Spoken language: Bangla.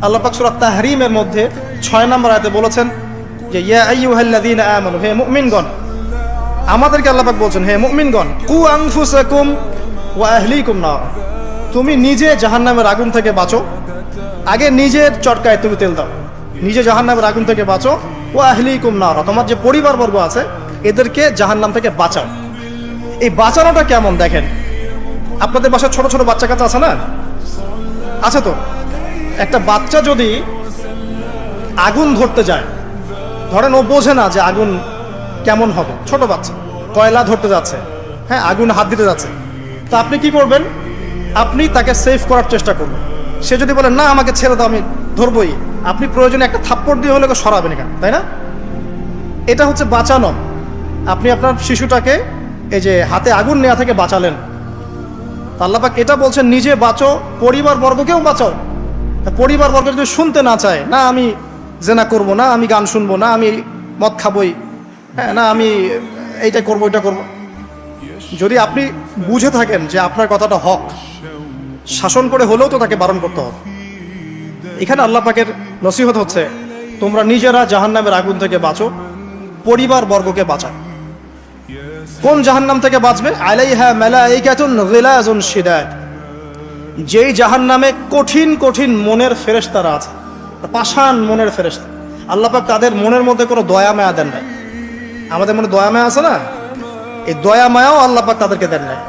আল্লাহ পাক সূরা তাহরীমের মধ্যে 6 নম্বর আয়াতে বলেছেন যে ইয়া আইয়ুহাল্লাযীনা আমানু, হে মুমিনগণ, আমাদেরকে আল্লাহ পাক বলছেন হে মুমিনগণ, কু আনফুসাকুম ওয়া আহলিকুম নার, তুমি নিজে জাহান্নামের আগুন থেকে বাঁচো, আগে নিজের চটকায় তুমি তেল দাও, নিজে জাহান্নামের আগুন থেকে বাঁচো, ওয়া আহলিকুম নার, তোমার যে পরিবারবর্গ আছে এদেরকে জাহান্নাম থেকে বাঁচাও। এই বাঁচানোটা কেমন দেখেন, আপনাদের বাসায় ছোট ছোট বাচ্চা কাচ্চা আছে না? আছে তো। একটা বাচ্চা যদি আগুন ধরতে যায়, ধরেন ও বোঝে না যে আগুন কেমন হবে, ছোট বাচ্চা কয়লা ধরতে যাচ্ছে, হ্যাঁ আগুন হাত দিতে যাচ্ছে, তা আপনি কি করবেন? আপনি তাকে সেভ করার চেষ্টা করবেন। সে যদি বলে না আমাকে ছেড়ে দাও আমি ধরবই, আপনি প্রয়োজনে একটা থাপ্পড় দিয়ে হলে সরাবেন এখানে, তাই না? এটা হচ্ছে বাঁচানো। আপনি আপনার শিশুটাকে এই যে হাতে আগুন নেওয়া থেকে বাঁচালেন। আল্লাহ পাক এটা বলছেন নিজে বাঁচো, পরিবার বর্গকেও বাঁচাও। পরিবার বর্গ যদি শুনতে না চায়, না আমি জেনা করব না, আমি গান শুনবো না, আমি মদ খাবই, হ্যাঁ না আমি এইটা করবো ওইটা করবো, যদি আপনি বুঝে থাকেন যে আপনার কথাটা হক, শাসন করে হলেও তো তাকে বারণ করতে হবে। এখানে আল্লাহ পাকের নসিহত হচ্ছে তোমরা নিজেরা জাহান্নামের আগুন থেকে বাঁচো, পরিবার বর্গকে বাঁচাও। কোন জাহান্নাম থেকে বাঁচবে? আলাইহা মালাইকাতুন গিলাজুন শিদাদ, যেই জাহান্নামে কঠিন কঠিন মনের ফেরেশতারা আছে, পাষাণ মনের ফেরেশতা। আল্লাহ পাক তাদের মনের মধ্যে কোনো দয়া মায়া দেন নাই। আমাদের মনে দয়া মায়া আছে না, এই দয়া মায়াও আল্লাহ পাক তাদেরকে দেন নাই।